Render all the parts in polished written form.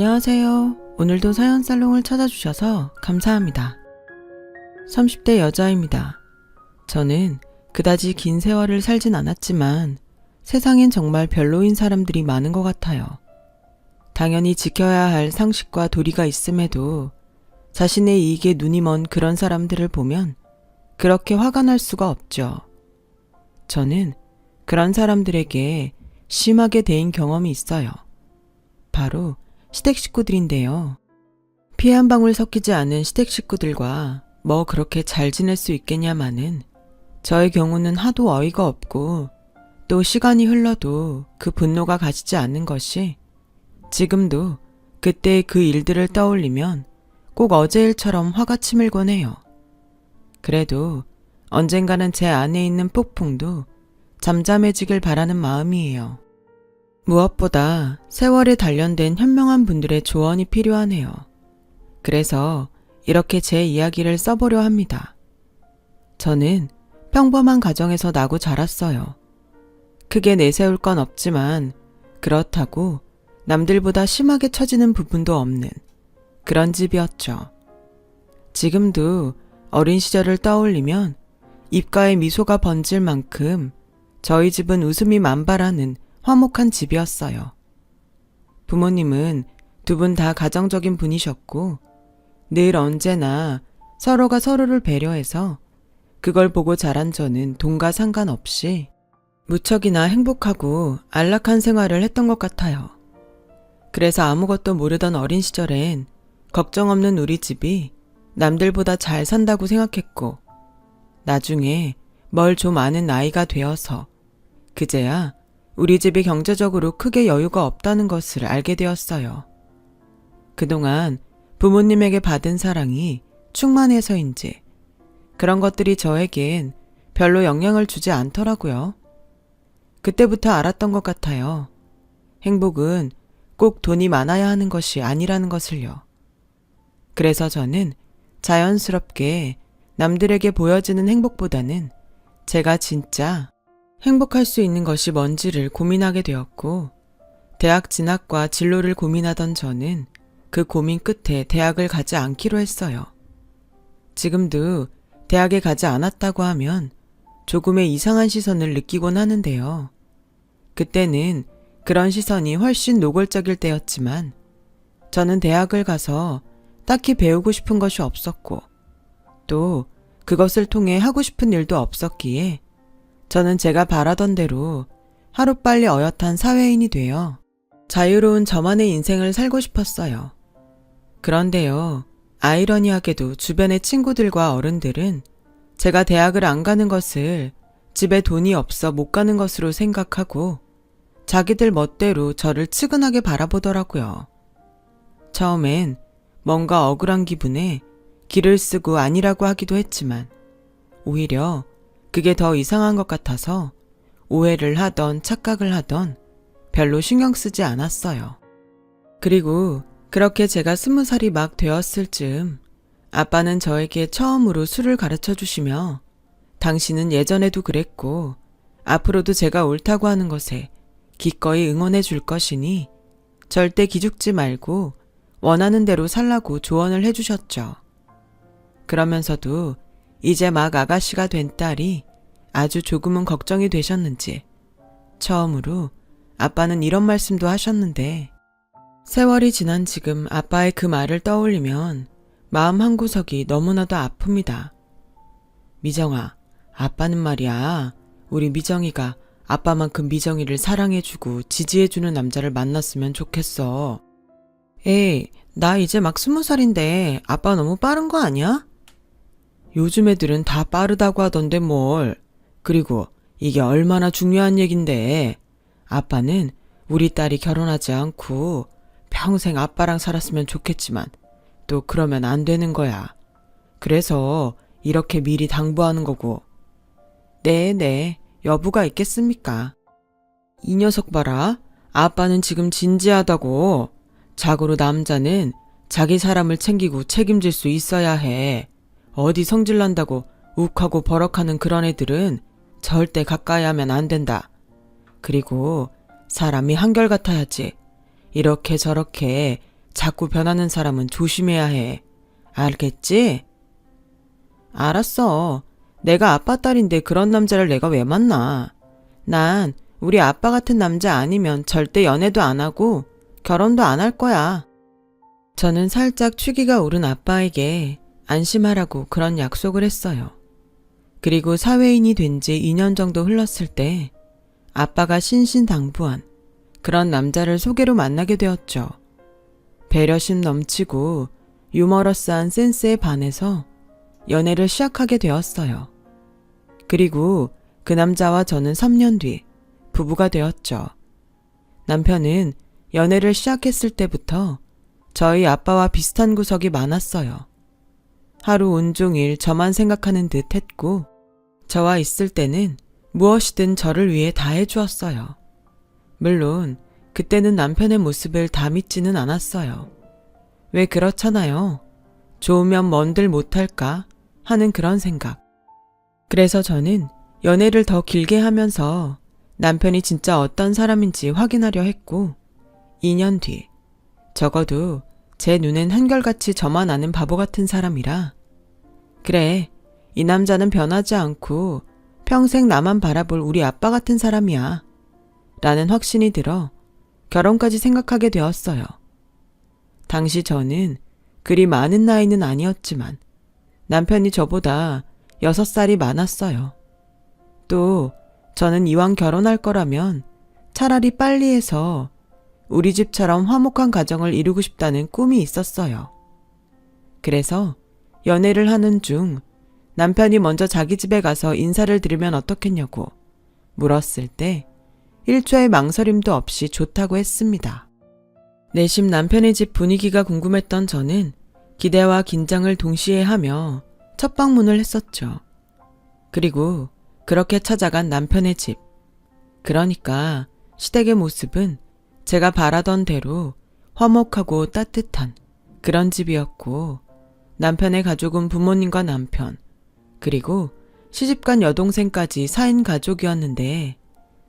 안녕하세요. 오늘도 사연살롱을 찾아주셔서 감사합니다. 30대 여자입니다. 저는 그다지 긴 세월을 살진 않았지만 세상엔 정말 별로인 사람들이 많은 것 같아요. 당연히 지켜야 할 상식과 도리가 있음에도 자신의 이익에 눈이 먼 그런 사람들을 보면 그렇게 화가 날 수가 없죠. 저는 그런 사람들에게 심하게 대인 경험이 있어요. 바로 시댁 식구들인데요. 피 한 방울 섞이지 않은 시댁 식구들과 뭐 그렇게 잘 지낼 수 있겠냐마는 저의 경우는 하도 어이가 없고 또 시간이 흘러도 그 분노가 가시지 않는 것이 지금도 그때의 그 일들을 떠올리면 꼭 어제 일처럼 화가 치밀곤 해요. 그래도 언젠가는 제 안에 있는 폭풍도 잠잠해지길 바라는 마음이에요. 무엇보다 세월에 단련된 현명한 분들의 조언이 필요하네요. 그래서 이렇게 제 이야기를 써보려 합니다. 저는 평범한 가정에서 나고 자랐어요. 크게 내세울 건 없지만 그렇다고 남들보다 심하게 처지는 부분도 없는 그런 집이었죠. 지금도 어린 시절을 떠올리면 입가에 미소가 번질 만큼 저희 집은 웃음이 만발하는 화목한 집이었어요. 부모님은 두 분 다 가정적인 분이셨고 늘 언제나 서로가 서로를 배려해서 그걸 보고 자란 저는 돈과 상관없이 무척이나 행복하고 안락한 생활을 했던 것 같아요. 그래서 아무것도 모르던 어린 시절엔 걱정 없는 우리 집이 남들보다 잘 산다고 생각했고 나중에 뭘 좀 아는 나이가 되어서 그제야 우리 집이 경제적으로 크게 여유가 없다는 것을 알게 되었어요. 그동안 부모님에게 받은 사랑이 충만해서인지 그런 것들이 저에겐 별로 영향을 주지 않더라고요. 그때부터 알았던 것 같아요. 행복은 꼭 돈이 많아야 하는 것이 아니라는 것을요. 그래서 저는 자연스럽게 남들에게 보여지는 행복보다는 제가 진짜 행복할 수 있는 것이 뭔지를 고민하게 되었고 대학 진학과 진로를 고민하던 저는 그 고민 끝에 대학을 가지 않기로 했어요. 지금도 대학에 가지 않았다고 하면 조금의 이상한 시선을 느끼곤 하는데요. 그때는 그런 시선이 훨씬 노골적일 때였지만 저는 대학을 가서 딱히 배우고 싶은 것이 없었고 또 그것을 통해 하고 싶은 일도 없었기에 저는 제가 바라던 대로 하루빨리 어엿한 사회인이 되어 자유로운 저만의 인생을 살고 싶었어요. 그런데요, 아이러니하게도 주변의 친구들과 어른들은 제가 대학을 안 가는 것을 집에 돈이 없어 못 가는 것으로 생각하고 자기들 멋대로 저를 측은하게 바라보더라고요. 처음엔 뭔가 억울한 기분에 기를 쓰고 아니라고 하기도 했지만 오히려 그게 더 이상한 것 같아서 오해를 하던 착각을 하던 별로 신경 쓰지 않았어요. 그리고 그렇게 제가 20살이 막 되었을 즈음 아빠는 저에게 처음으로 술을 가르쳐 주시며 당신은 예전에도 그랬고 앞으로도 제가 옳다고 하는 것에 기꺼이 응원해 줄 것이니 절대 기죽지 말고 원하는 대로 살라고 조언을 해주셨죠. 그러면서도 이제 막 아가씨가 된 딸이 아주 조금은 걱정이 되셨는지 처음으로 아빠는 이런 말씀도 하셨는데 세월이 지난 지금 아빠의 그 말을 떠올리면 마음 한구석이 너무나도 아픕니다. 미정아, 아빠는 말이야 우리 미정이가 아빠만큼 미정이를 사랑해주고 지지해주는 남자를 만났으면 좋겠어. 에이, 나 이제 막 20살인데 아빠 너무 빠른 거 아니야? 요즘 애들은 다 빠르다고 하던데 뭘. 그리고 이게 얼마나 중요한 얘긴데 아빠는 우리 딸이 결혼하지 않고 평생 아빠랑 살았으면 좋겠지만 또 그러면 안 되는 거야. 그래서 이렇게 미리 당부하는 거고. 네, 여부가 있겠습니까? 이 녀석 봐라. 아빠는 지금 진지하다고. 자고로 남자는 자기 사람을 챙기고 책임질 수 있어야 해. 어디 성질난다고 욱하고 버럭하는 그런 애들은 절대 가까이 하면 안 된다. 그리고 사람이 한결같아야지. 이렇게 저렇게 자꾸 변하는 사람은 조심해야 해. 알겠지? 알았어. 내가 아빠 딸인데 그런 남자를 내가 왜 만나? 난 우리 아빠 같은 남자 아니면 절대 연애도 안 하고 결혼도 안 할 거야. 저는 살짝 취기가 오른 아빠에게 안심하라고 그런 약속을 했어요. 그리고 사회인이 된 지 2년 정도 흘렀을 때 아빠가 신신당부한 그런 남자를 소개로 만나게 되었죠. 배려심 넘치고 유머러스한 센스에 반해서 연애를 시작하게 되었어요. 그리고 그 남자와 저는 3년 뒤 부부가 되었죠. 남편은 연애를 시작했을 때부터 저희 아빠와 비슷한 구석이 많았어요. 하루 온종일 저만 생각하는 듯 했고, 저와 있을 때는 무엇이든 저를 위해 다 해주었어요. 물론 그때는 남편의 모습을 다 믿지는 않았어요. 왜 그렇잖아요. 좋으면 뭔들 못할까 하는 그런 생각. 그래서 저는 연애를 더 길게 하면서 남편이 진짜 어떤 사람인지 확인하려 했고, 2년 뒤 적어도 제 눈엔 한결같이 저만 아는 바보 같은 사람이라, 그래, 이 남자는 변하지 않고 평생 나만 바라볼 우리 아빠 같은 사람이야 라는 확신이 들어 결혼까지 생각하게 되었어요. 당시 저는 그리 많은 나이는 아니었지만 남편이 저보다 6살이 많았어요. 또 저는 이왕 결혼할 거라면 차라리 빨리 해서 우리 집처럼 화목한 가정을 이루고 싶다는 꿈이 있었어요. 그래서 연애를 하는 중 남편이 먼저 자기 집에 가서 인사를 드리면 어떻겠냐고 물었을 때 1초의 망설임도 없이 좋다고 했습니다. 내심 남편의 집 분위기가 궁금했던 저는 기대와 긴장을 동시에 하며 첫 방문을 했었죠. 그리고 그렇게 찾아간 남편의 집. 그러니까 시댁의 모습은 제가 바라던 대로 화목하고 따뜻한 그런 집이었고, 남편의 가족은 부모님과 남편, 그리고 시집간 여동생까지 4인 가족이었는데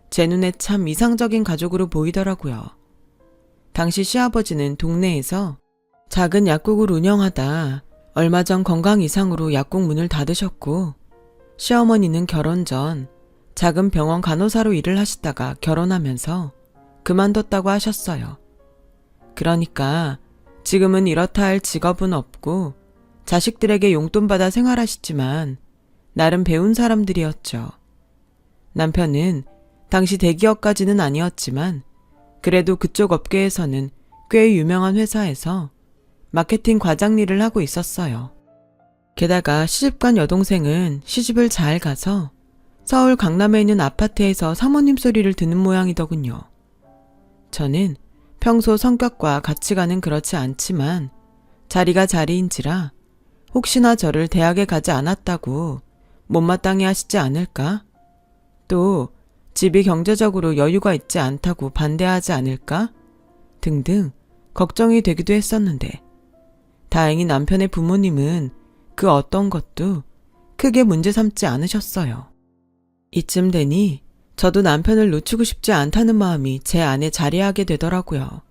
제 눈에 참 이상적인 가족으로 보이더라고요. 당시 시아버지는 동네에서 작은 약국을 운영하다 얼마 전 건강 이상으로 약국 문을 닫으셨고, 시어머니는 결혼 전 작은 병원 간호사로 일을 하시다가 결혼하면서 그만뒀다고 하셨어요. 그러니까 지금은 이렇다 할 직업은 없고 자식들에게 용돈 받아 생활하시지만 나름 배운 사람들이었죠. 남편은 당시 대기업까지는 아니었지만 그래도 그쪽 업계에서는 꽤 유명한 회사에서 마케팅 과장 일을 하고 있었어요. 게다가 시집간 여동생은 시집을 잘 가서 서울 강남에 있는 아파트에서 사모님 소리를 듣는 모양이더군요. 저는 평소 성격과 가치관은 그렇지 않지만 자리가 자리인지라 혹시나 저를 대학에 가지 않았다고 못마땅해 하시지 않을까? 또 집이 경제적으로 여유가 있지 않다고 반대하지 않을까? 등등 걱정이 되기도 했었는데, 다행히 남편의 부모님은 그 어떤 것도 크게 문제 삼지 않으셨어요. 이쯤 되니 저도 남편을 놓치고 싶지 않다는 마음이 제 안에 자리하게 되더라고요.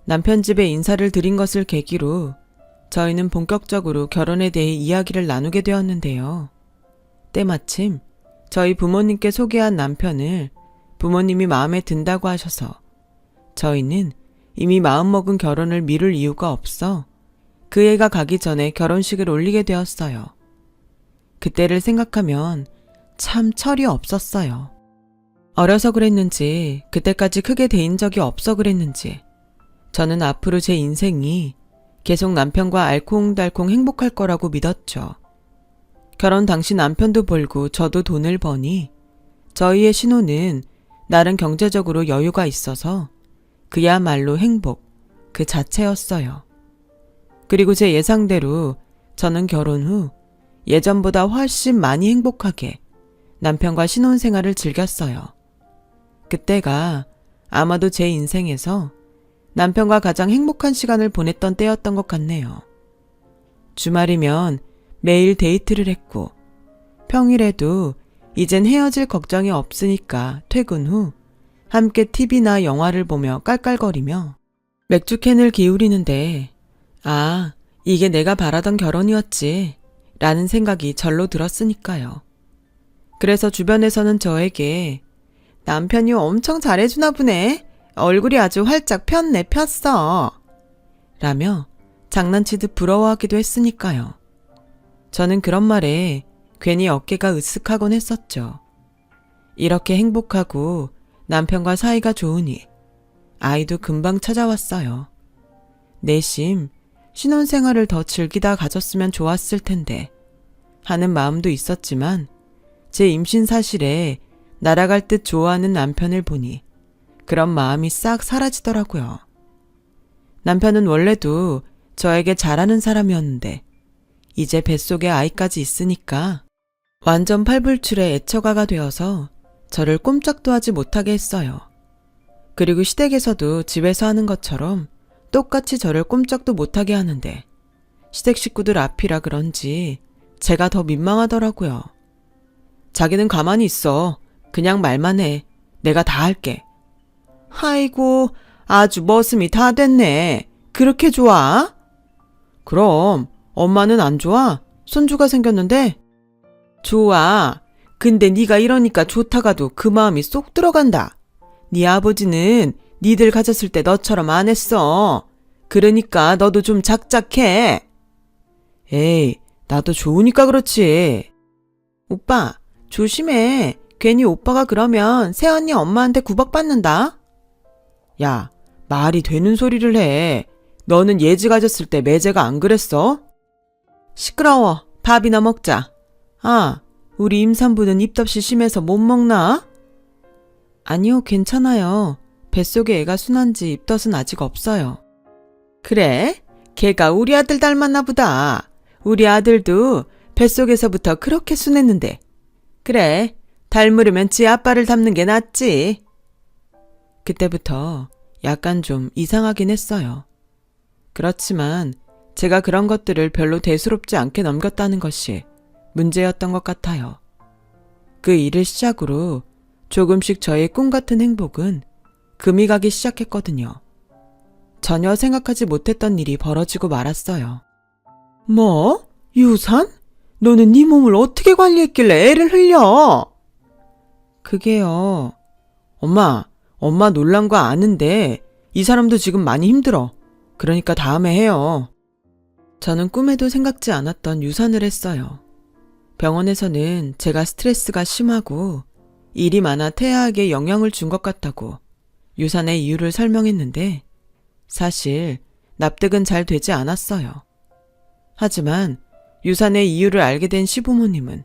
남편 집에 인사를 드린 것을 계기로 저희는 본격적으로 결혼에 대해 이야기를 나누게 되었는데요. 때마침 저희 부모님께 소개한 남편을 부모님이 마음에 든다고 하셔서 저희는 이미 마음먹은 결혼을 미룰 이유가 없어 그 애가 가기 전에 결혼식을 올리게 되었어요. 그때를 생각하면 참 철이 없었어요. 어려서 그랬는지, 그때까지 크게 대인 적이 없어 그랬는지, 저는 앞으로 제 인생이 계속 남편과 알콩달콩 행복할 거라고 믿었죠. 결혼 당시 남편도 벌고 저도 돈을 버니 저희의 신혼은 나름 경제적으로 여유가 있어서 그야말로 행복 그 자체였어요. 그리고 제 예상대로 저는 결혼 후 예전보다 훨씬 많이 행복하게 남편과 신혼생활을 즐겼어요. 그때가 아마도 제 인생에서 남편과 가장 행복한 시간을 보냈던 때였던 것 같네요. 주말이면 매일 데이트를 했고, 평일에도 이젠 헤어질 걱정이 없으니까 퇴근 후 함께 TV나 영화를 보며 깔깔거리며 맥주캔을 기울이는데 아, 이게 내가 바라던 결혼이었지 라는 생각이 절로 들었으니까요. 그래서 주변에서는 저에게 남편이 엄청 잘해주나 보네. 얼굴이 아주 활짝 폈네 폈어. 라며 장난치듯 부러워하기도 했으니까요. 저는 그런 말에 괜히 어깨가 으쓱하곤 했었죠. 이렇게 행복하고 남편과 사이가 좋으니 아이도 금방 찾아왔어요. 내심 신혼생활을 더 즐기다 가졌으면 좋았을 텐데 하는 마음도 있었지만 제 임신 사실에 날아갈 듯 좋아하는 남편을 보니 그런 마음이 싹 사라지더라고요. 남편은 원래도 저에게 잘하는 사람이었는데 이제 뱃속에 아이까지 있으니까 완전 팔불출의 애처가가 되어서 저를 꼼짝도 하지 못하게 했어요. 그리고 시댁에서도 집에서 하는 것처럼 똑같이 저를 꼼짝도 못하게 하는데 시댁 식구들 앞이라 그런지 제가 더 민망하더라고요. 자기는 가만히 있어. 그냥 말만 해. 내가 다 할게. 아이고, 아주 머슴이 다 됐네. 그렇게 좋아? 그럼 엄마는 안 좋아? 손주가 생겼는데? 좋아. 근데 네가 이러니까 좋다가도 그 마음이 쏙 들어간다. 네 아버지는 니들 가졌을 때 너처럼 안 했어. 그러니까 너도 좀 작작해. 에이, 나도 좋으니까 그렇지. 오빠, 조심해. 괜히 오빠가 그러면 새언니 엄마한테 구박받는다. 야, 말이 되는 소리를 해. 너는 예지 가졌을 때 매제가 안 그랬어? 시끄러워. 밥이나 먹자. 아, 우리 임산부는 입덧이 심해서 못 먹나? 아니요, 괜찮아요. 뱃속에 애가 순한지 입덧은 아직 없어요. 그래? 걔가 우리 아들 닮았나 보다. 우리 아들도 뱃속에서부터 그렇게 순했는데. 그래, 닮으려면 지 아빠를 닮는 게 낫지. 그때부터 약간 좀 이상하긴 했어요. 그렇지만 제가 그런 것들을 별로 대수롭지 않게 넘겼다는 것이 문제였던 것 같아요. 그 일을 시작으로 조금씩 저의 꿈 같은 행복은 금이 가기 시작했거든요. 전혀 생각하지 못했던 일이 벌어지고 말았어요. 뭐? 유산? 너는 네 몸을 어떻게 관리했길래 애를 흘려? 그게요. 엄마 놀란 거 아는데 이 사람도 지금 많이 힘들어. 그러니까 다음에 해요. 저는 꿈에도 생각지 않았던 유산을 했어요. 병원에서는 제가 스트레스가 심하고 일이 많아 태아에게 영향을 준 것 같다고 유산의 이유를 설명했는데 사실 납득은 잘 되지 않았어요. 하지만 유산의 이유를 알게 된 시부모님은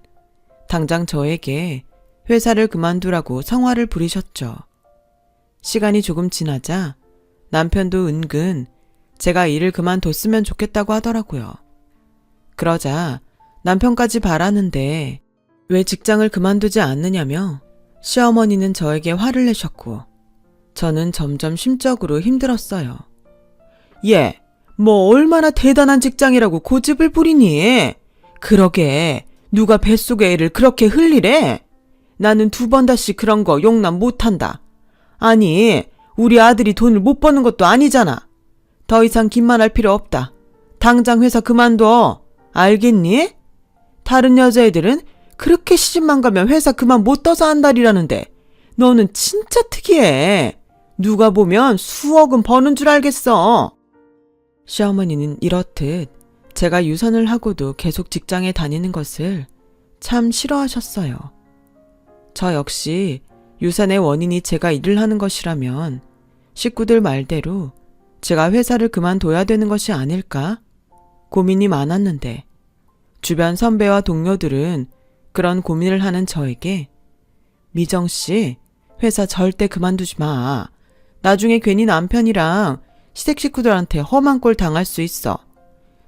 당장 저에게 회사를 그만두라고 성화를 부리셨죠. 시간이 조금 지나자 남편도 은근 제가 일을 그만뒀으면 좋겠다고 하더라고요. 그러자 남편까지 바라는데 왜 직장을 그만두지 않느냐며 시어머니는 저에게 화를 내셨고 저는 점점 심적으로 힘들었어요. 얘, 뭐 얼마나 대단한 직장이라고 고집을 부리니? 그러게 누가 뱃속에 애를 그렇게 흘리래? 나는 2번 다시 그런 거 용납 못한다. 아니, 우리 아들이 돈을 못 버는 것도 아니잖아. 더 이상 긴말할 필요 없다. 당장 회사 그만둬. 알겠니? 다른 여자애들은 그렇게 시집만 가면 회사 그만 못 떠서 한다리라는데 너는 진짜 특이해. 누가 보면 수억은 버는 줄 알겠어. 시어머니는 이렇듯 제가 유산을 하고도 계속 직장에 다니는 것을 참 싫어하셨어요. 저 역시 유산의 원인이 제가 일을 하는 것이라면 식구들 말대로 제가 회사를 그만둬야 되는 것이 아닐까 고민이 많았는데 주변 선배와 동료들은 그런 고민을 하는 저에게 미정씨, 회사 절대 그만두지 마. 나중에 괜히 남편이랑 시댁 식구들한테 험한 꼴 당할 수 있어.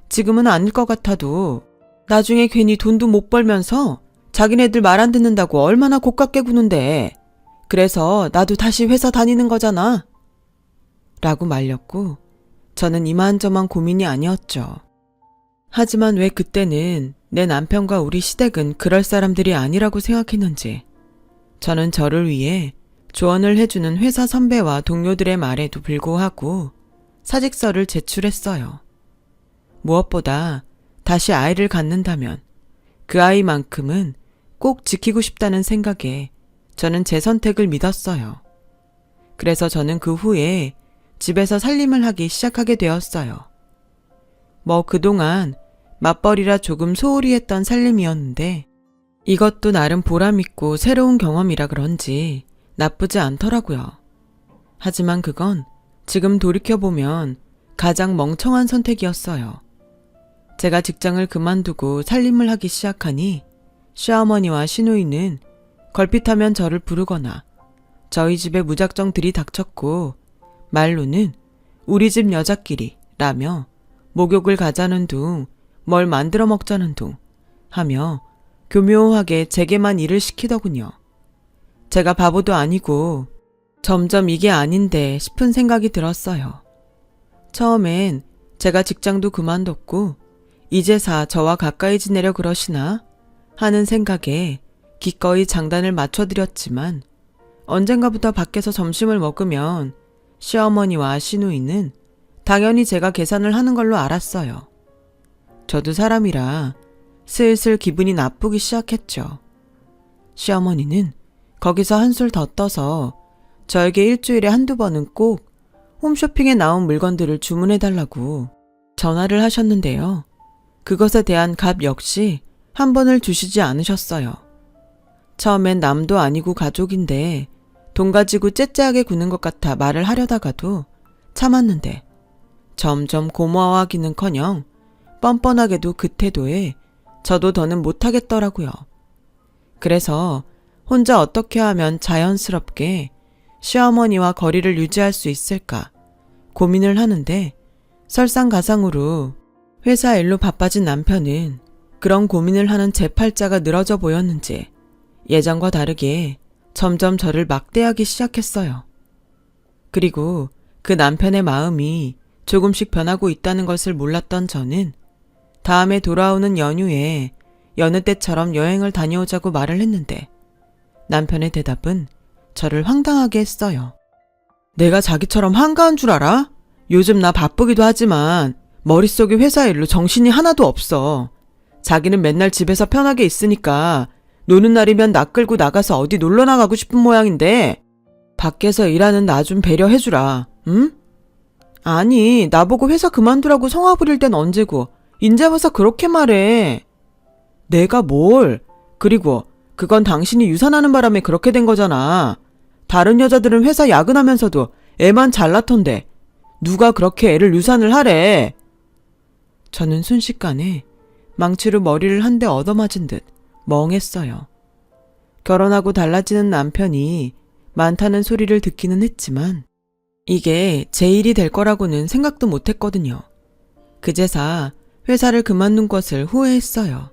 지금은 아닐 것 같아도 나중에 괜히 돈도 못 벌면서 자기네들 말 안 듣는다고 얼마나 고깝게 구는데. 그래서 나도 다시 회사 다니는 거잖아. 라고 말렸고 저는 이만저만 고민이 아니었죠. 하지만 왜 그때는 내 남편과 우리 시댁은 그럴 사람들이 아니라고 생각했는지 저는 저를 위해 조언을 해주는 회사 선배와 동료들의 말에도 불구하고 사직서를 제출했어요. 무엇보다 다시 아이를 갖는다면 그 아이만큼은 꼭 지키고 싶다는 생각에 저는 제 선택을 믿었어요. 그래서 저는 그 후에 집에서 살림을 하기 시작하게 되었어요. 그동안 맞벌이라 조금 소홀히 했던 살림이었는데 이것도 나름 보람있고 새로운 경험이라 그런지 나쁘지 않더라고요. 하지만 그건 지금 돌이켜보면 가장 멍청한 선택이었어요. 제가 직장을 그만두고 살림을 하기 시작하니 시어머니와 시누이는 걸핏하면 저를 부르거나 저희 집에 무작정 들이닥쳤고 말로는 우리 집 여자끼리 라며 목욕을 가자는 둥 뭘 만들어 먹자는 둥 하며 교묘하게 제게만 일을 시키더군요. 제가 바보도 아니고 점점 이게 아닌데 싶은 생각이 들었어요. 처음엔 제가 직장도 그만뒀고 이제사 저와 가까이 지내려 그러시나 하는 생각에 기꺼이 장단을 맞춰드렸지만 언젠가부터 밖에서 점심을 먹으면 시어머니와 시누이는 당연히 제가 계산을 하는 걸로 알았어요. 저도 사람이라 슬슬 기분이 나쁘기 시작했죠. 시어머니는 거기서 한술 더 떠서 저에게 일주일에 한두 번은 꼭 홈쇼핑에 나온 물건들을 주문해달라고 전화를 하셨는데요. 그것에 대한 값 역시 한 번을 주시지 않으셨어요. 처음엔 남도 아니고 가족인데 돈 가지고 째째하게 구는 것 같아 말을 하려다가도 참았는데 점점 고마워하기는커녕 뻔뻔하게도 그 태도에 저도 더는 못하겠더라고요. 그래서 혼자 어떻게 하면 자연스럽게 시어머니와 거리를 유지할 수 있을까 고민을 하는데 설상가상으로 회사 일로 바빠진 남편은 그런 고민을 하는 제 팔자가 늘어져 보였는지 예전과 다르게 점점 저를 막대하기 시작했어요. 그리고 그 남편의 마음이 조금씩 변하고 있다는 것을 몰랐던 저는 다음에 돌아오는 연휴에 여느 때처럼 여행을 다녀오자고 말을 했는데 남편의 대답은 저를 황당하게 했어요. 내가 자기처럼 한가한 줄 알아? 요즘 나 바쁘기도 하지만 머릿속에 회사 일로 정신이 하나도 없어. 자기는 맨날 집에서 편하게 있으니까 노는 날이면 나 끌고 나가서 어디 놀러 나가고 싶은 모양인데 밖에서 일하는 나 좀 배려해주라. 응? 아니 나보고 회사 그만두라고 성화 부릴 땐 언제고 인제 와서 그렇게 말해. 내가 뭘. 그리고 그건 당신이 유산하는 바람에 그렇게 된 거잖아. 다른 여자들은 회사 야근하면서도 애만 잘 낳던데 누가 그렇게 애를 유산을 하래. 저는 순식간에 망치로 머리를 한 대 얻어맞은 듯 멍했어요. 결혼하고 달라지는 남편이 많다는 소리를 듣기는 했지만 이게 제 일이 될 거라고는 생각도 못했거든요. 그제사 회사를 그만둔 것을 후회했어요.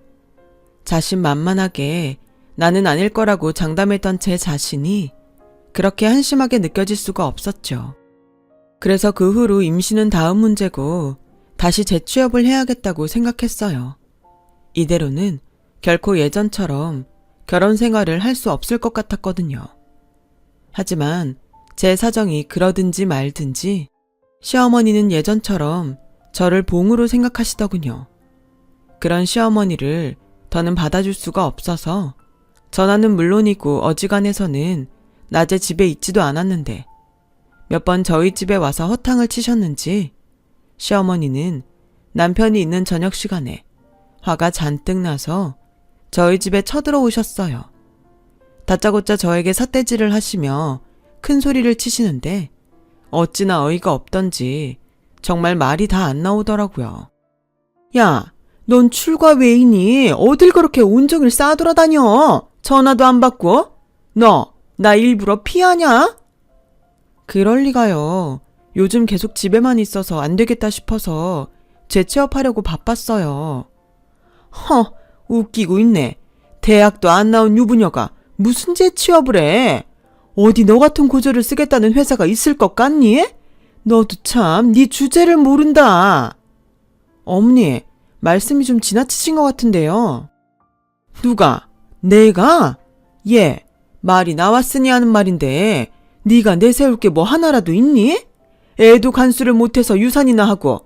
자신만만하게 나는 아닐 거라고 장담했던 제 자신이 그렇게 한심하게 느껴질 수가 없었죠. 그래서 그 후로 임신은 다음 문제고 다시 재취업을 해야겠다고 생각했어요. 이대로는 결코 예전처럼 결혼 생활을 할 수 없을 것 같았거든요. 하지만 제 사정이 그러든지 말든지 시어머니는 예전처럼 저를 봉으로 생각하시더군요. 그런 시어머니를 더는 받아줄 수가 없어서 전화는 물론이고 어지간해서는 낮에 집에 있지도 않았는데 몇 번 저희 집에 와서 허탕을 치셨는지 시어머니는 남편이 있는 저녁 시간에 화가 잔뜩 나서 저희 집에 쳐들어오셨어요. 다짜고짜 저에게 삿대질을 하시며 큰 소리를 치시는데 어찌나 어이가 없던지 정말 말이 다 안 나오더라고요. 야, 넌 출가 왜이니? 어딜 그렇게 온종일 싸돌아다녀? 전화도 안 받고? 너, 나 일부러 피하냐? 그럴 리가요. 요즘 계속 집에만 있어서 안 되겠다 싶어서 재취업하려고 바빴어요. 허, 웃기고 있네. 대학도 안 나온 유부녀가 무슨 재취업을 해? 어디 너 같은 고졸을 쓰겠다는 회사가 있을 것 같니? 너도 참 네 주제를 모른다. 어머니, 말씀이 좀 지나치신 것 같은데요. 누가? 내가? 예, 말이 나왔으니 하는 말인데 네가 내세울 게 뭐 하나라도 있니? 애도 간수를 못해서 유산이나 하고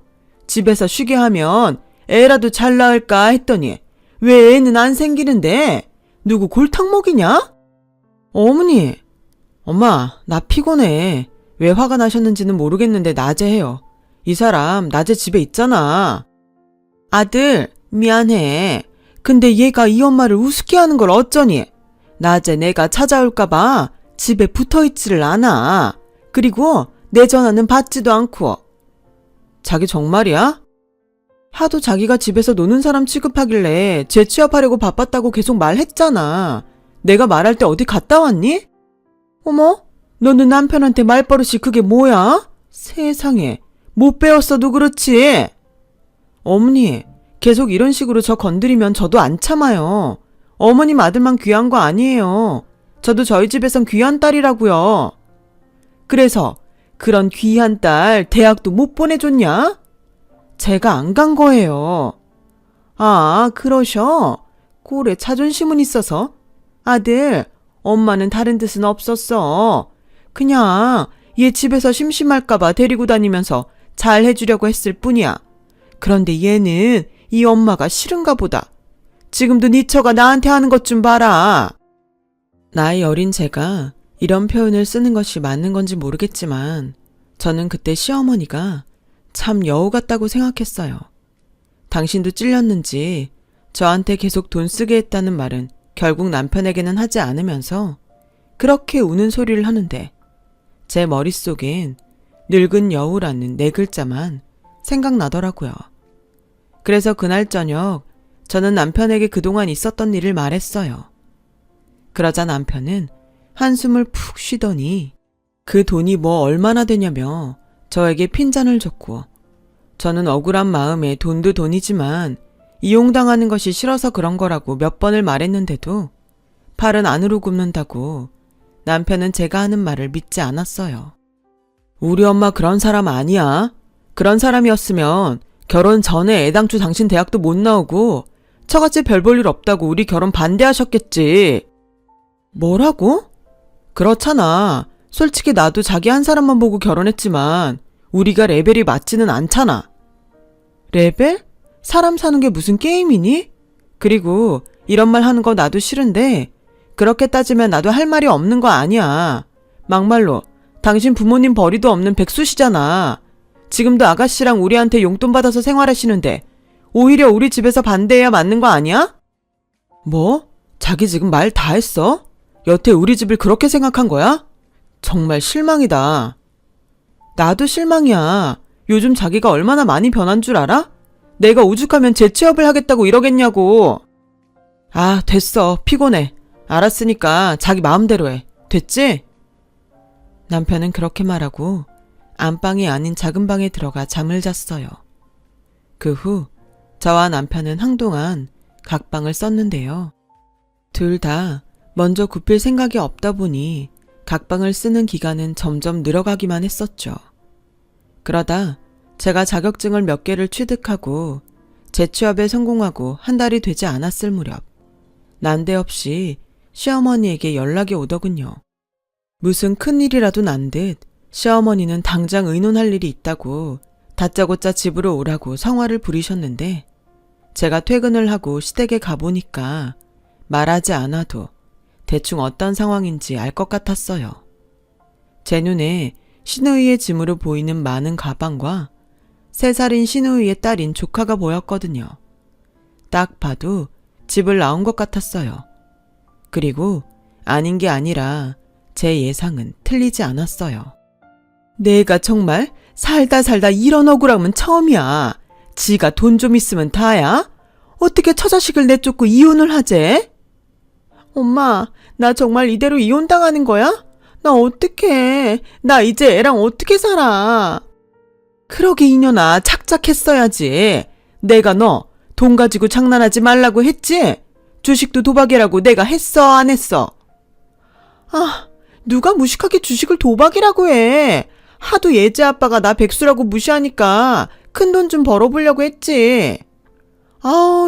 집에서 쉬게 하면 애라도 잘 낳을까 했더니 왜 애는 안 생기는데? 누구 골탕 먹이냐? 어머니, 엄마, 나 피곤해. 왜 화가 나셨는지는 모르겠는데 낮에 해요. 이 사람 낮에 집에 있잖아. 아들, 미안해. 근데 얘가 이 엄마를 우습게 하는 걸 어쩌니? 낮에 내가 찾아올까봐 집에 붙어있지를 않아. 그리고 내 전화는 받지도 않고. 자기 정말이야? 하도 자기가 집에서 노는 사람 취급하길래 재취업하려고 바빴다고 계속 말했잖아. 내가 말할 때 어디 갔다 왔니? 어머? 너는 남편한테 말버릇이 그게 뭐야? 세상에, 못 배웠어도 그렇지. 어머니, 계속 이런 식으로 저 건드리면 저도 안 참아요. 어머님 아들만 귀한 거 아니에요. 저도 저희 집에선 귀한 딸이라고요. 그래서 그런 귀한 딸 대학도 못 보내줬냐? 제가 안 간 거예요. 아, 그러셔? 꼴에 자존심은 있어서? 아들, 엄마는 다른 뜻은 없었어. 그냥 얘 집에서 심심할까봐 데리고 다니면서 잘 해주려고 했을 뿐이야. 그런데 얘는 이 엄마가 싫은가 보다. 지금도 네 처가 나한테 하는 것 좀 봐라. 나이 어린 제가 이런 표현을 쓰는 것이 맞는 건지 모르겠지만 저는 그때 시어머니가 참 여우 같다고 생각했어요. 당신도 찔렸는지 저한테 계속 돈 쓰게 했다는 말은 결국 남편에게는 하지 않으면서 그렇게 우는 소리를 하는데 제 머릿속엔 늙은 여우라는 네 글자만 생각나더라고요. 그래서 그날 저녁 저는 남편에게 그동안 있었던 일을 말했어요. 그러자 남편은 한숨을 푹 쉬더니 그 돈이 뭐 얼마나 되냐며 저에게 핀잔을 줬고 저는 억울한 마음에 돈도 돈이지만 이용당하는 것이 싫어서 그런 거라고 몇 번을 말했는데도 팔은 안으로 굽는다고 남편은 제가 하는 말을 믿지 않았어요. 우리 엄마 그런 사람 아니야. 그런 사람이었으면 결혼 전에 애당초 당신 대학도 못 나오고 처갓집 별 볼 일 없다고 우리 결혼 반대하셨겠지. 뭐라고? 그렇잖아. 솔직히 나도 자기 한 사람만 보고 결혼했지만 우리가 레벨이 맞지는 않잖아. 레벨? 사람 사는 게 무슨 게임이니? 그리고 이런 말 하는 거 나도 싫은데 그렇게 따지면 나도 할 말이 없는 거 아니야. 막말로 당신 부모님 벌이도 없는 백수시잖아. 지금도 아가씨랑 우리한테 용돈 받아서 생활하시는데 오히려 우리 집에서 반대해야 맞는 거 아니야? 뭐? 자기 지금 말 다 했어? 여태 우리 집을 그렇게 생각한 거야? 정말 실망이다. 나도 실망이야. 요즘 자기가 얼마나 많이 변한 줄 알아? 내가 오죽하면 재취업을 하겠다고 이러겠냐고. 아, 됐어. 피곤해. 알았으니까 자기 마음대로 해. 됐지? 남편은 그렇게 말하고 안방이 아닌 작은 방에 들어가 잠을 잤어요. 그 후 저와 남편은 한동안 각방을 썼는데요. 둘 다 먼저 굽힐 생각이 없다 보니 각방을 쓰는 기간은 점점 늘어가기만 했었죠. 그러다 제가 자격증을 몇 개를 취득하고 재취업에 성공하고 한 달이 되지 않았을 무렵 난데없이 시어머니에게 연락이 오더군요. 무슨 큰일이라도 난 듯 시어머니는 당장 의논할 일이 있다고 다짜고짜 집으로 오라고 성화를 부리셨는데 제가 퇴근을 하고 시댁에 가보니까 말하지 않아도 대충 어떤 상황인지 알 것 같았어요. 제 눈에 시누이의 짐으로 보이는 많은 가방과 3살인 시누이의 딸인 조카가 보였거든요. 딱 봐도 집을 나온 것 같았어요. 그리고 아닌 게 아니라 제 예상은 틀리지 않았어요. 내가 정말 살다 이런 억울함은 처음이야. 지가 돈 좀 있으면 다야? 어떻게 처자식을 내쫓고 이혼을 하재? 엄마, 나 정말 이대로 이혼당하는 거야? 나 어떡해. 나 이제 애랑 어떻게 살아. 그러게 이년아, 착착했어야지. 내가 너 돈 가지고 장난하지 말라고 했지? 주식도 도박이라고 내가 했어, 안 했어? 아, 누가 무식하게 주식을 도박이라고 해. 하도 예지 아빠가 나 백수라고 무시하니까 큰돈 좀 벌어보려고 했지.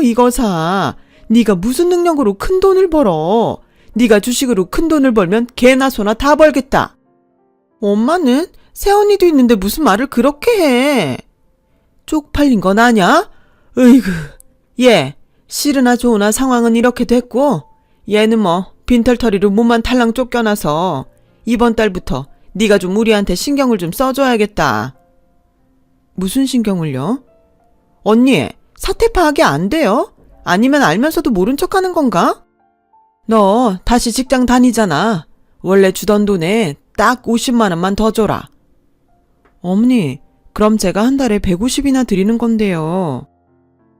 이거 사. 네가 무슨 능력으로 큰 돈을 벌어. 네가 주식으로 큰 돈을 벌면 개나 소나 다 벌겠다. 엄마는 새언니도 있는데 무슨 말을 그렇게 해. 쪽팔린 건 아냐? 으이그. 얘, 싫으나 좋으나 상황은 이렇게 됐고, 얘는 뭐 빈털터리로 몸만 탈랑 쫓겨나서 이번 달부터 네가 좀 우리한테 신경을 좀 써줘야겠다. 무슨 신경을요? 언니, 사태 파악이 안 돼요? 아니면 알면서도 모른 척하는 건가? 너 다시 직장 다니잖아. 원래 주던 돈에 딱 50만 원만 더 줘라. 어머니, 그럼 제가 한 달에 150이나 드리는 건데요.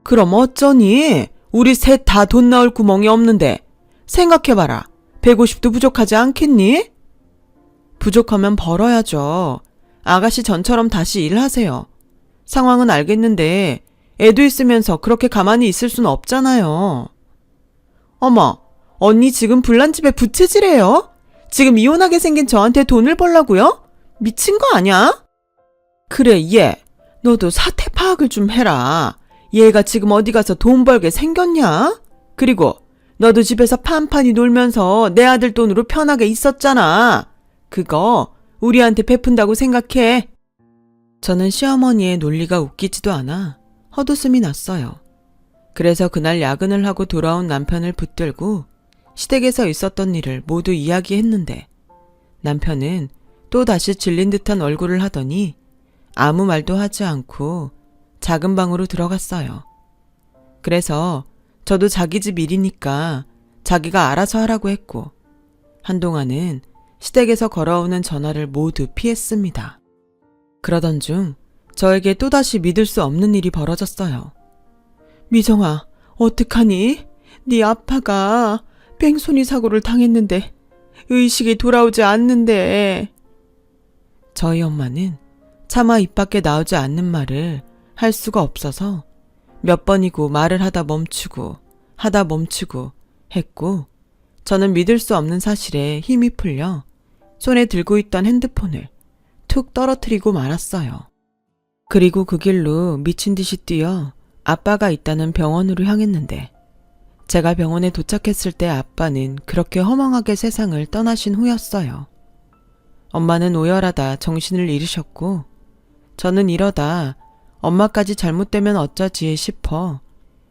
그럼 어쩌니? 우리 셋 다 돈 나올 구멍이 없는데 생각해봐라. 150도 부족하지 않겠니? 부족하면 벌어야죠. 아가씨 전처럼 다시 일하세요. 상황은 알겠는데 애도 있으면서 그렇게 가만히 있을 순 없잖아요. 어머, 언니 지금 불난집에 부채질해요? 지금 이혼하게 생긴 저한테 돈을 벌라고요? 미친 거 아냐? 그래, 얘. 너도 사태 파악을 좀 해라. 얘가 지금 어디 가서 돈 벌게 생겼냐? 그리고 너도 집에서 판판히 놀면서 내 아들 돈으로 편하게 있었잖아. 그거 우리한테 베푼다고 생각해. 저는 시어머니의 논리가 웃기지도 않아 헛웃음이 났어요. 그래서 그날 야근을 하고 돌아온 남편을 붙들고 시댁에서 있었던 일을 모두 이야기했는데 남편은 또 다시 질린 듯한 얼굴을 하더니 아무 말도 하지 않고 작은 방으로 들어갔어요. 그래서 저도 자기 집 일이니까 자기가 알아서 하라고 했고 한동안은 시댁에서 걸어오는 전화를 모두 피했습니다. 그러던 중 저에게 또다시 믿을 수 없는 일이 벌어졌어요. 미정아, 어떡하니? 네 아빠가 뺑소니 사고를 당했는데 의식이 돌아오지 않는데. 저희 엄마는 차마 입 밖에 나오지 않는 말을 할 수가 없어서 몇 번이고 말을 하다 멈추고 했고 저는 믿을 수 없는 사실에 힘이 풀려 손에 들고 있던 핸드폰을 툭 떨어뜨리고 말았어요. 그리고 그 길로 미친 듯이 뛰어 아빠가 있다는 병원으로 향했는데 제가 병원에 도착했을 때 아빠는 그렇게 허망하게 세상을 떠나신 후였어요. 엄마는 오열하다 정신을 잃으셨고 저는 이러다 엄마까지 잘못되면 어쩌지 싶어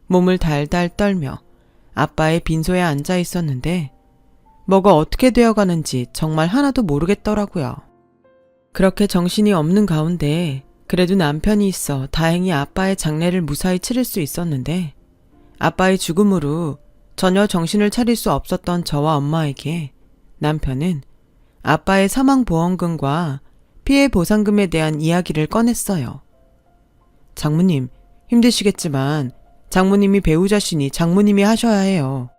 몸을 달달 떨며 아빠의 빈소에 앉아 있었는데 뭐가 어떻게 되어가는지 정말 하나도 모르겠더라고요. 그렇게 정신이 없는 가운데 그래도 남편이 있어 다행히 아빠의 장례를 무사히 치를 수 있었는데 아빠의 죽음으로 전혀 정신을 차릴 수 없었던 저와 엄마에게 남편은 아빠의 사망보험금과 피해보상금에 대한 이야기를 꺼냈어요. 장모님, 힘드시겠지만 장모님이 배우자시니 장모님이 하셔야 해요.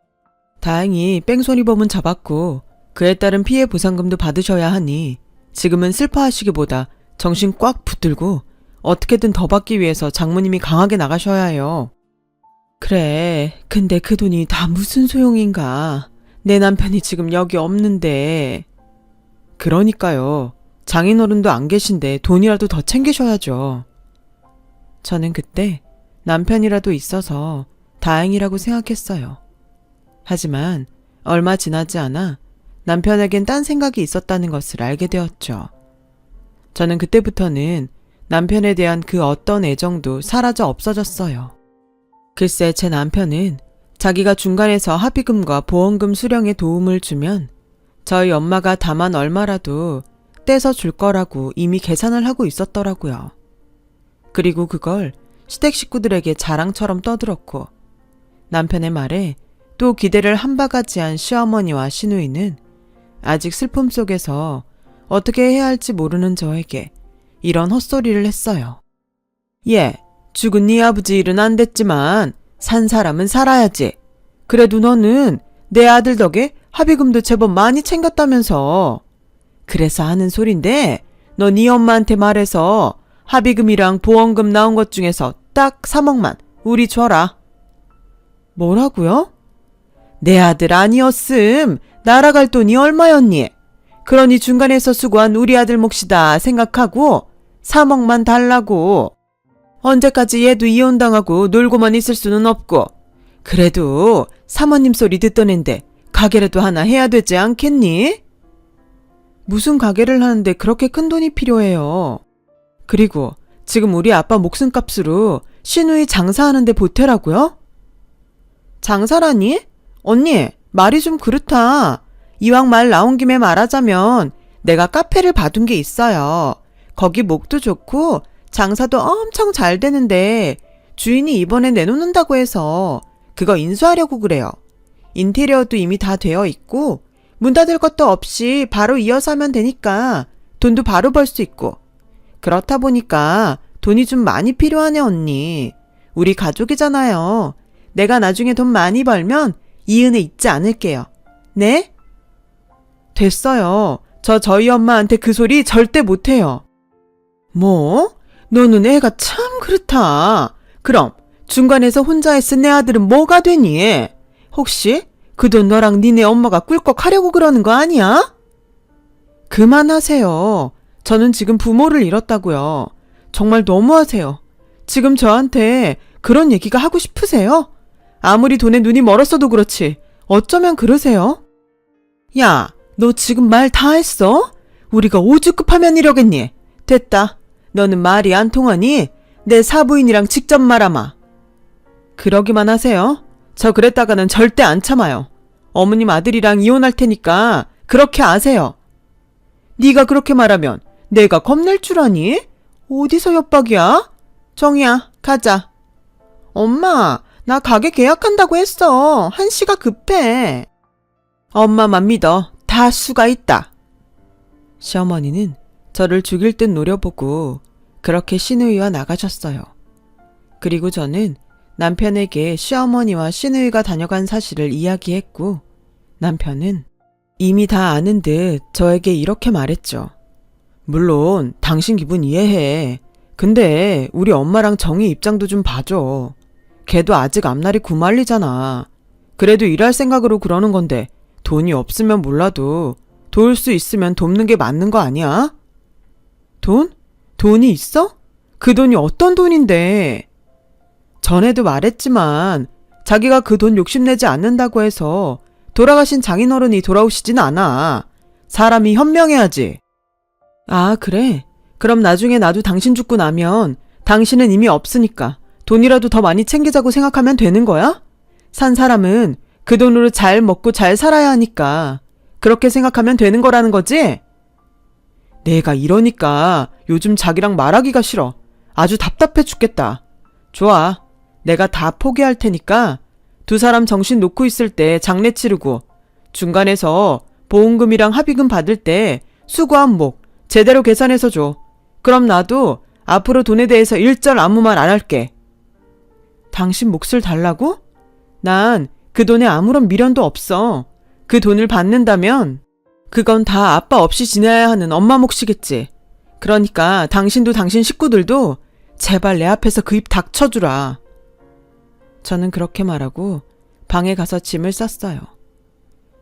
다행히 뺑소니범은 잡았고 그에 따른 피해보상금도 받으셔야 하니 지금은 슬퍼하시기보다 정신 꽉 붙들고 어떻게든 더 받기 위해서 장모님이 강하게 나가셔야 해요. 그래, 근데 그 돈이 다 무슨 소용인가. 내 남편이 지금 여기 없는데. 그러니까요. 장인어른도 안 계신데 돈이라도 더 챙기셔야죠. 저는 그때 남편이라도 있어서 다행이라고 생각했어요. 하지만 얼마 지나지 않아 남편에겐 딴 생각이 있었다는 것을 알게 되었죠. 저는 그때부터는 남편에 대한 그 어떤 애정도 사라져 없어졌어요. 글쎄 제 남편은 자기가 중간에서 합의금과 보험금 수령에 도움을 주면 저희 엄마가 다만 얼마라도 떼서 줄 거라고 이미 계산을 하고 있었더라고요. 그리고 그걸 시댁 식구들에게 자랑처럼 떠들었고 남편의 말에 또 기대를 한 바가지 한 시어머니와 시누이는 아직 슬픔 속에서 어떻게 해야 할지 모르는 저에게 이런 헛소리를 했어요. 예, 죽은 네 아버지 일은 안 됐지만 산 사람은 살아야지. 그래도 너는 내 아들 덕에 합의금도 제법 많이 챙겼다면서. 그래서 하는 소린데 너 네 엄마한테 말해서 합의금이랑 보험금 나온 것 중에서 딱 3억만 우리 줘라. 뭐라고요? 내 아들 아니었음. 날아갈 돈이 얼마였니? 그러니 중간에서 수고한 우리 아들 몫이다 생각하고 3억만 달라고. 언제까지 얘도 이혼당하고 놀고만 있을 수는 없고 그래도 사모님 소리 듣던 앤데 가게라도 하나 해야 되지 않겠니? 무슨 가게를 하는데 그렇게 큰 돈이 필요해요. 그리고 지금 우리 아빠 목숨값으로 시누이 장사하는데 보태라고요? 장사라니? 언니, 말이 좀 그렇다. 이왕 말 나온 김에 말하자면 내가 카페를 봐둔 게 있어요. 거기 목도 좋고 장사도 엄청 잘 되는데 주인이 이번에 내놓는다고 해서 그거 인수하려고 그래요. 인테리어도 이미 다 되어 있고 문 닫을 것도 없이 바로 이어서 하면 되니까 돈도 바로 벌 수 있고. 그렇다 보니까 돈이 좀 많이 필요하네, 언니. 우리 가족이잖아요. 내가 나중에 돈 많이 벌면 이 은혜 잊지 않을게요. 네? 됐어요. 저희 엄마한테 그 소리 절대 못해요. 뭐? 너는 애가 참 그렇다. 그럼 중간에서 혼자 했은 내 아들은 뭐가 되니? 혹시 그 돈 너랑 니네 엄마가 꿀꺽 하려고 그러는 거 아니야? 그만하세요. 저는 지금 부모를 잃었다고요. 정말 너무하세요. 지금 저한테 그런 얘기가 하고 싶으세요? 아무리 돈에 눈이 멀었어도 그렇지 어쩌면 그러세요? 야, 너 지금 말 다 했어? 우리가 오죽급 하면 이러겠니? 됐다. 너는 말이 안 통하니 내 사부인이랑 직접 말아마. 그러기만 하세요. 저 그랬다가는 절대 안 참아요. 어머님 아들이랑 이혼할 테니까 그렇게 아세요. 네가 그렇게 말하면 내가 겁낼 줄 아니? 어디서 협박이야? 정이야, 가자. 엄마, 나 가게 계약한다고 했어. 한시가 급해. 엄마만 믿어. 다 수가 있다. 시어머니는 저를 죽일 듯 노려보고 그렇게 시누이와 나가셨어요. 그리고 저는 남편에게 시어머니와 시누이가 다녀간 사실을 이야기했고 남편은 이미 다 아는 듯 저에게 이렇게 말했죠. 물론 당신 기분 이해해. 근데 우리 엄마랑 정희 입장도 좀 봐줘. 걔도 아직 앞날이 구말리잖아. 그래도 일할 생각으로 그러는 건데 돈이 없으면 몰라도 도울 수 있으면 돕는 게 맞는 거 아니야? 돈? 돈이 있어? 그 돈이 어떤 돈인데? 전에도 말했지만 자기가 그 돈 욕심내지 않는다고 해서 돌아가신 장인어른이 돌아오시진 않아. 사람이 현명해야지. 아, 그래? 그럼 나중에 나도 당신 죽고 나면 당신은 이미 없으니까 돈이라도 더 많이 챙기자고 생각하면 되는 거야? 산 사람은 그 돈으로 잘 먹고 잘 살아야 하니까 그렇게 생각하면 되는 거라는 거지? 내가 이러니까 요즘 자기랑 말하기가 싫어. 아주 답답해 죽겠다. 좋아. 내가 다 포기할 테니까 두 사람 정신 놓고 있을 때 장례 치르고 중간에서 보험금이랑 합의금 받을 때 수고한 목 제대로 계산해서 줘. 그럼 나도 앞으로 돈에 대해서 일절 아무 말 안 할게. 당신 몫을 달라고? 난 그 돈에 아무런 미련도 없어. 그 돈을 받는다면 그건 다 아빠 없이 지내야 하는 엄마 몫이겠지. 그러니까 당신도 당신 식구들도 제발 내 앞에서 그 입 닥쳐주라. 저는 그렇게 말하고 방에 가서 짐을 쌌어요.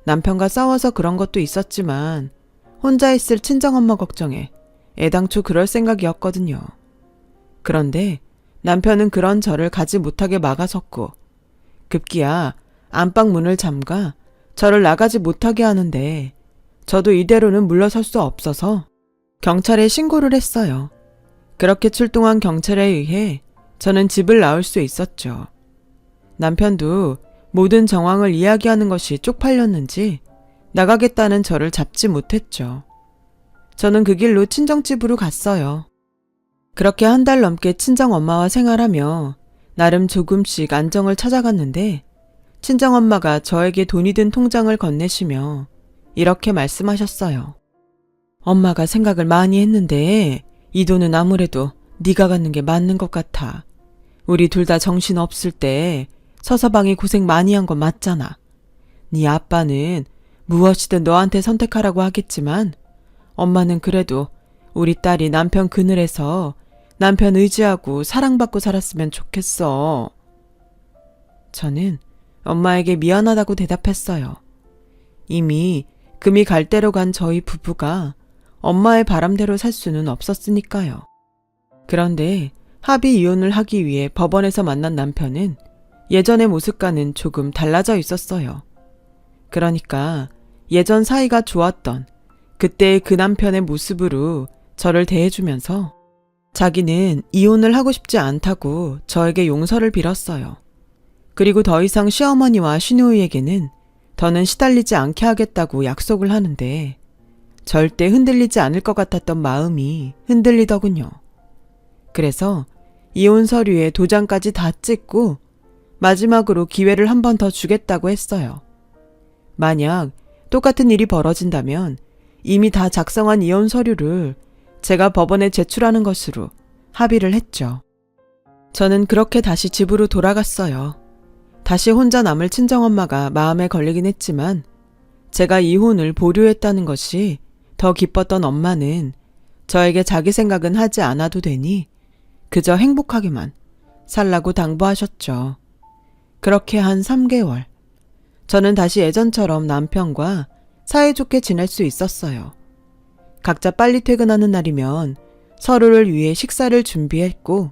남편과 싸워서 그런 것도 있었지만 혼자 있을 친정엄마 걱정에 애당초 그럴 생각이었거든요. 그런데 남편은 그런 저를 가지 못하게 막아섰고 급기야 안방 문을 잠가 저를 나가지 못하게 하는데 저도 이대로는 물러설 수 없어서 경찰에 신고를 했어요. 그렇게 출동한 경찰에 의해 저는 집을 나올 수 있었죠. 남편도 모든 정황을 이야기하는 것이 쪽팔렸는지 나가겠다는 저를 잡지 못했죠. 저는 그 길로 친정집으로 갔어요. 그렇게 한 달 넘게 친정엄마와 생활하며 나름 조금씩 안정을 찾아갔는데 친정엄마가 저에게 돈이 든 통장을 건네시며 이렇게 말씀하셨어요. 엄마가 생각을 많이 했는데 이 돈은 아무래도 네가 갖는 게 맞는 것 같아. 우리 둘 다 정신 없을 때 서서방이 고생 많이 한 건 맞잖아. 네 아빠는 무엇이든 너한테 선택하라고 하겠지만 엄마는 그래도 우리 딸이 남편 그늘에서 남편 의지하고 사랑받고 살았으면 좋겠어. 저는 엄마에게 미안하다고 대답했어요. 이미 금이 갈 대로 간 저희 부부가 엄마의 바람대로 살 수는 없었으니까요. 그런데 합의 이혼을 하기 위해 법원에서 만난 남편은 예전의 모습과는 조금 달라져 있었어요. 그러니까 예전 사이가 좋았던 그때의 그 남편의 모습으로 저를 대해주면서 자기는 이혼을 하고 싶지 않다고 저에게 용서를 빌었어요. 그리고 더 이상 시어머니와 시누이에게는 더는 시달리지 않게 하겠다고 약속을 하는데 절대 흔들리지 않을 것 같았던 마음이 흔들리더군요. 그래서 이혼 서류에 도장까지 다 찍고 마지막으로 기회를 한 번 더 주겠다고 했어요. 만약 똑같은 일이 벌어진다면 이미 다 작성한 이혼 서류를 제가 법원에 제출하는 것으로 합의를 했죠. 저는 그렇게 다시 집으로 돌아갔어요. 다시 혼자 남을 친정엄마가 마음에 걸리긴 했지만 제가 이혼을 보류했다는 것이 더 기뻤던 엄마는 저에게 자기 생각은 하지 않아도 되니 그저 행복하게만 살라고 당부하셨죠. 그렇게 한 3개월. 저는 다시 예전처럼 남편과 사이좋게 지낼 수 있었어요. 각자 빨리 퇴근하는 날이면 서로를 위해 식사를 준비했고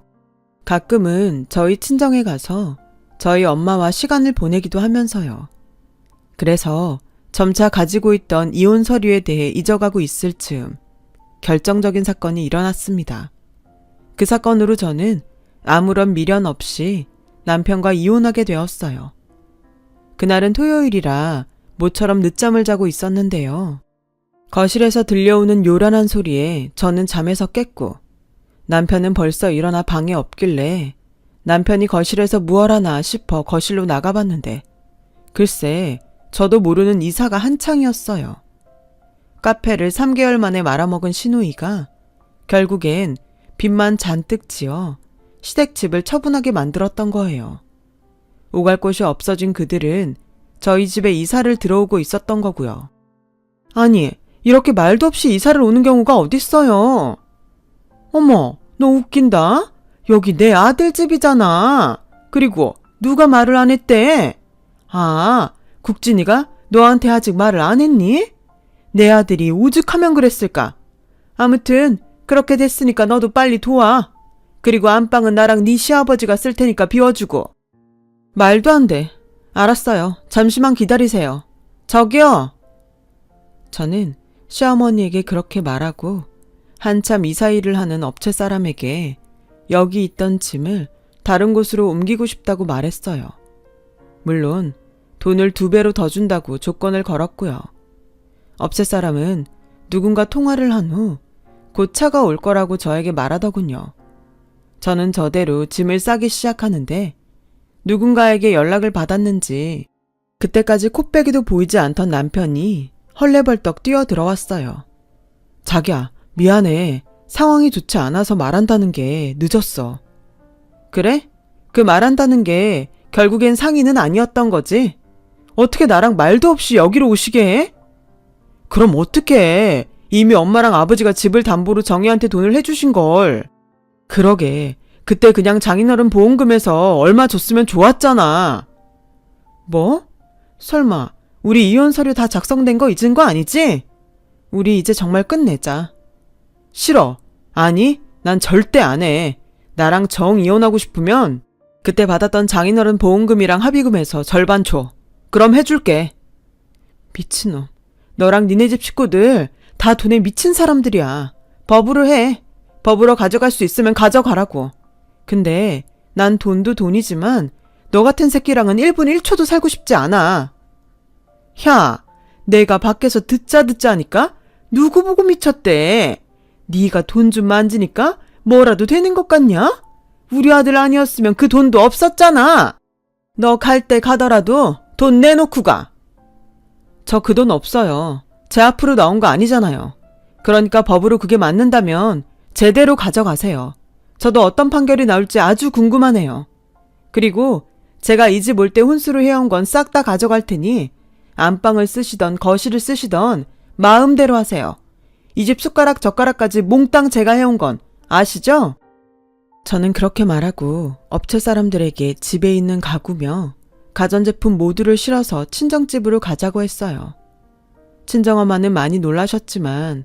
가끔은 저희 친정에 가서 저희 엄마와 시간을 보내기도 하면서요. 그래서 점차 가지고 있던 이혼 서류에 대해 잊어가고 있을 즈음 결정적인 사건이 일어났습니다. 그 사건으로 저는 아무런 미련 없이 남편과 이혼하게 되었어요. 그날은 토요일이라 모처럼 늦잠을 자고 있었는데요. 거실에서 들려오는 요란한 소리에 저는 잠에서 깼고 남편은 벌써 일어나 방에 없길래 남편이 거실에서 무얼 하나 싶어 거실로 나가봤는데 글쎄 저도 모르는 이사가 한창이었어요. 카페를 3개월 만에 말아먹은 시누이가 결국엔 빚만 잔뜩 지어 시댁집을 처분하게 만들었던 거예요. 오갈 곳이 없어진 그들은 저희 집에 이사를 들어오고 있었던 거고요. 아니, 이렇게 말도 없이 이사를 오는 경우가 어딨어요. 어머, 너 웃긴다. 여기 내 아들 집이잖아. 그리고 누가 말을 안 했대? 아, 국진이가 너한테 아직 말을 안 했니? 내 아들이 오죽하면 그랬을까. 아무튼 그렇게 됐으니까 너도 빨리 도와. 그리고 안방은 나랑 네 시아버지가 쓸 테니까 비워주고. 말도 안 돼. 알았어요. 잠시만 기다리세요. 저기요. 저는 시어머니에게 그렇게 말하고 한참 이사 일을 하는 업체 사람에게 여기 있던 짐을 다른 곳으로 옮기고 싶다고 말했어요. 물론 돈을 2배로 더 준다고 조건을 걸었고요. 업체 사람은 누군가 통화를 한 후 곧 차가 올 거라고 저에게 말하더군요. 저는 저대로 짐을 싸기 시작하는데 누군가에게 연락을 받았는지 그때까지 콧배기도 보이지 않던 남편이 헐레벌떡 뛰어 들어왔어요. 자기야, 미안해. 상황이 좋지 않아서 말한다는 게 늦었어. 그래? 그 말한다는 게 결국엔 상의는 아니었던 거지? 어떻게 나랑 말도 없이 여기로 오시게 해? 그럼 어떡해. 이미 엄마랑 아버지가 집을 담보로 정희한테 돈을 해주신 걸. 그러게. 그때 그냥 장인어른 보험금에서 얼마 줬으면 좋았잖아. 뭐? 설마 우리 이혼 서류 다 작성된 거 잊은 거 아니지? 우리 이제 정말 끝내자. 싫어. 아니, 난 절대 안 해. 나랑 정 이혼하고 싶으면 그때 받았던 장인어른 보험금이랑 합의금에서 절반 줘. 그럼 해줄게. 미친놈. 너랑 니네 집 식구들 다 돈에 미친 사람들이야. 법으로 해. 법으로 가져갈 수 있으면 가져가라고. 근데 난 돈도 돈이지만 너 같은 새끼랑은 1분 1초도 살고 싶지 않아. 야, 내가 밖에서 듣자 하니까 누구 보고 미쳤대. 네가 돈 좀 만지니까 뭐라도 되는 것 같냐? 우리 아들 아니었으면 그 돈도 없었잖아. 너 갈 때 가더라도 돈 내놓고 가. 저 그 돈 없어요. 제 앞으로 나온 거 아니잖아요. 그러니까 법으로 그게 맞는다면 제대로 가져가세요. 저도 어떤 판결이 나올지 아주 궁금하네요. 그리고 제가 이 집 올 때 혼수로 해온 건 싹 다 가져갈 테니 안방을 쓰시던 거실을 쓰시던 마음대로 하세요. 이 집 숟가락 젓가락까지 몽땅 제가 해온 건 아시죠? 저는 그렇게 말하고 업체 사람들에게 집에 있는 가구며 가전제품 모두를 실어서 친정집으로 가자고 했어요. 친정엄마는 많이 놀라셨지만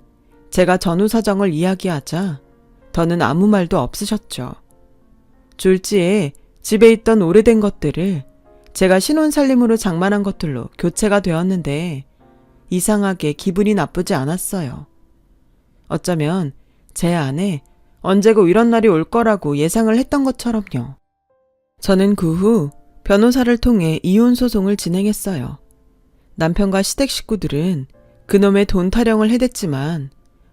제가 전후 사정을 이야기하자 더는 아무 말도 없으셨죠. 졸지에 집에 있던 오래된 것들을 제가 신혼살림으로 장만한 것들로 교체가 되었는데 이상하게 기분이 나쁘지 않았어요. 어쩌면 제 안에 언제고 이런 날이 올 거라고 예상을 했던 것처럼요. 저는 그 후 변호사를 통해 이혼 소송을 진행했어요. 남편과 시댁 식구들은 그놈의 돈 타령을 해댔지만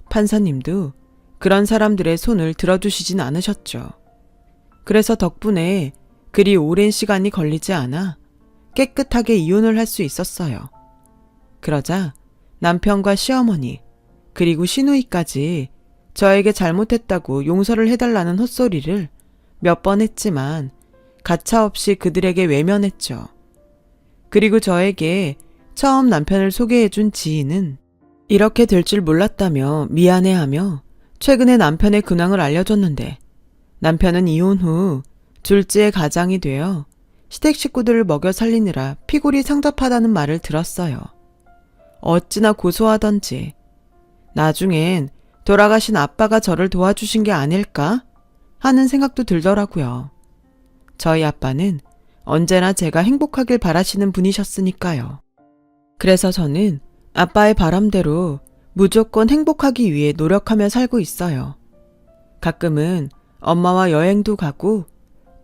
판사님도 그런 사람들의 손을 들어주시진 않으셨죠. 그래서 덕분에 그리 오랜 시간이 걸리지 않아 깨끗하게 이혼을 할 수 있었어요. 그러자 남편과 시어머니 그리고 시누이까지 저에게 잘못했다고 용서를 해달라는 헛소리를 몇 번 했지만 가차없이 그들에게 외면했죠. 그리고 저에게 처음 남편을 소개해준 지인은 이렇게 될 줄 몰랐다며 미안해하며 최근에 남편의 근황을 알려줬는데 남편은 이혼 후 둘째의 가장이 되어 시댁 식구들을 먹여 살리느라 피골이 상접하다는 말을 들었어요. 어찌나 고소하던지 나중엔 돌아가신 아빠가 저를 도와주신 게 아닐까 하는 생각도 들더라고요. 저희 아빠는 언제나 제가 행복하길 바라시는 분이셨으니까요. 그래서 저는 아빠의 바람대로 무조건 행복하기 위해 노력하며 살고 있어요. 가끔은 엄마와 여행도 가고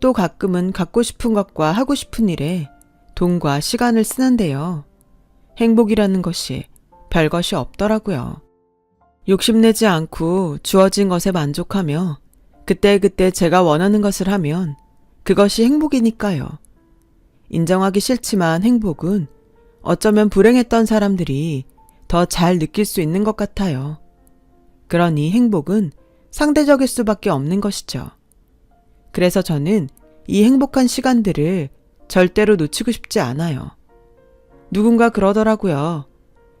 또 가끔은 갖고 싶은 것과 하고 싶은 일에 돈과 시간을 쓰는데요. 행복이라는 것이 별것이 없더라고요. 욕심내지 않고 주어진 것에 만족하며 그때그때 제가 원하는 것을 하면 그것이 행복이니까요. 인정하기 싫지만 행복은 어쩌면 불행했던 사람들이 더 잘 느낄 수 있는 것 같아요. 그러니 행복은 상대적일 수밖에 없는 것이죠. 그래서 저는 이 행복한 시간들을 절대로 놓치고 싶지 않아요. 누군가 그러더라고요.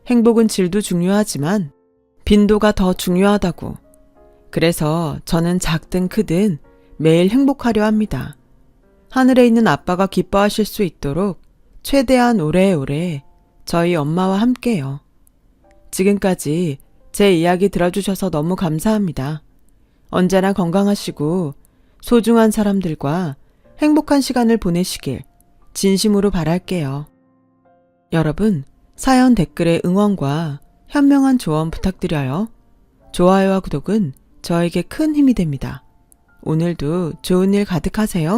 행복은 질도 중요하지만 빈도가 더 중요하다고. 그래서 저는 작든 크든 매일 행복하려 합니다. 하늘에 있는 아빠가 기뻐하실 수 있도록 최대한 오래오래 저희 엄마와 함께요. 지금까지 제 이야기 들어주셔서 너무 감사합니다. 언제나 건강하시고 소중한 사람들과 행복한 시간을 보내시길 진심으로 바랄게요. 여러분, 사연 댓글에 응원과 현명한 조언 부탁드려요. 좋아요와 구독은 저에게 큰 힘이 됩니다. 오늘도 좋은 일 가득하세요.